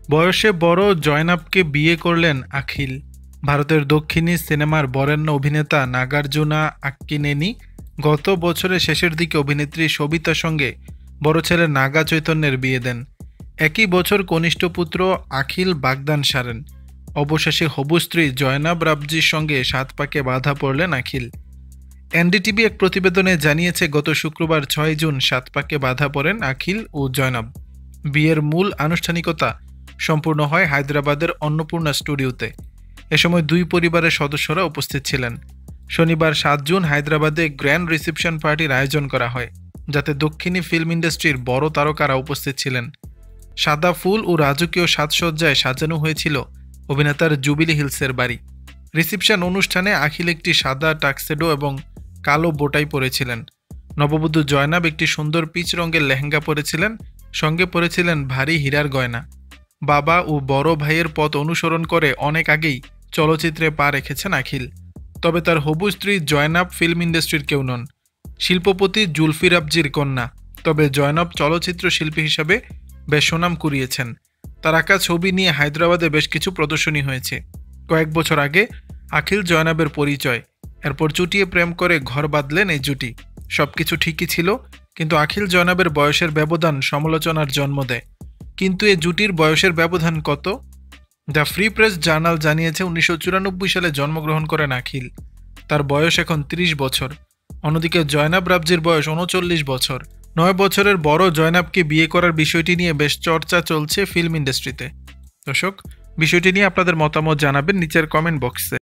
বয়সে বড় জয়নাবকে বিয়ে করলেন আখিল। ভারতের দক্ষিণী সিনেমার বরেণ্য অভিনেতা নাগার্জুনা আক্কিনেনি গত বছরের শেষের দিকে অভিনেত্রী সবিতার সঙ্গে বড় ছেলে নাগা চৈতন্যের বিয়ে দেন। একই বছর কনিষ্ঠ পুত্র আখিল বাগদান সারেন। অবশেষে হবু স্ত্রী জয়নাব রাবজির সঙ্গে ৭ পাকে বাঁধা পড়লেন আখিল। এনডিটিভি এক প্রতিবেদনে জানিয়েছে, গত শুক্রবার ৬ জুন ৭ পাকে বাঁধা পড়েন আখিল ও জয়নাব। বিয়ের মূল আনুষ্ঠানিকতা সম্পূর্ণ হয় হায়দ্রাবাদের অন্নপূর্ণা স্টুডিওতে। এ সময় দুই পরিবারের সদস্যরা উপস্থিত ছিলেন। শনিবার ৭ জুন হায়দ্রাবাদে গ্র্যান্ড রিসেপশন পার্টির আয়োজন করা হয়, যাতে দক্ষিণী ফিল্ম ইন্ডাস্ট্রির বড় তারকারা উপস্থিত ছিলেন। সাদা ফুল ও রাজকীয় সাজসজ্জায় সাজানো হয়েছিল অভিনেতার জুবিলি হিলসের বাড়ি। রিসেপশন অনুষ্ঠানে আখিল একটি সাদা টাক্সেডো এবং কালো বোটাই পরেছিলেন। নববধূ জয়নাব একটি সুন্দর পিচ রঙের লেহেঙ্গা পরেছিলেন, সঙ্গে পরেছিলেন ভারী হীরার গয়না। বাবা ও বড় ভাইয়ের পথ অনুসরণ করে অনেক আগেই চলচ্চিত্রে পা রেখেছেন আখিল। তবে তার হবু স্ত্রী জয়নাব ফিল্ম ইন্ডাস্ট্রির কেউ নন, শিল্পপতি জুলফি রাবজির কন্যা। তবে জয়নাব চলচ্চিত্র শিল্পী হিসাবে বেশ সুনাম কুড়িয়েছেন। তার আঁকা ছবি নিয়ে হায়দ্রাবাদে বেশ কিছু প্রদর্শনী হয়েছে। কয়েক বছর আগে আখিল জয়নাবের পরিচয়, এরপর চুটিয়ে প্রেম করে ঘর বাঁধলেন এই জুটি। সবকিছু ঠিকই ছিল, কিন্তু আখিল জয়নাবের বয়সের ব্যবধান সমালোচনার জন্ম দেয়। কিন্তু এই জুটির বয়সের ব্যবধান কত? দ্য ফ্রি প্রেস জার্নাল জানিয়েছে, ১৯৯৪ সালে জন্মগ্রহণ করেন আখিল। তার বয়স এখন ৩০ বছর। অন্যদিকে জয়নাব রাবজির বয়স ৩৯ বছর। ৯ বছরের বড় জয়নাবকে বিয়ে করার বিষয়টি নিয়ে বেশ চর্চা চলছে ফিল্ম ইন্ডাস্ট্রিতে। দর্শক, বিষয়টি নিয়ে আপনাদের মতামত জানাবেন নিচের কমেন্ট বক্সে।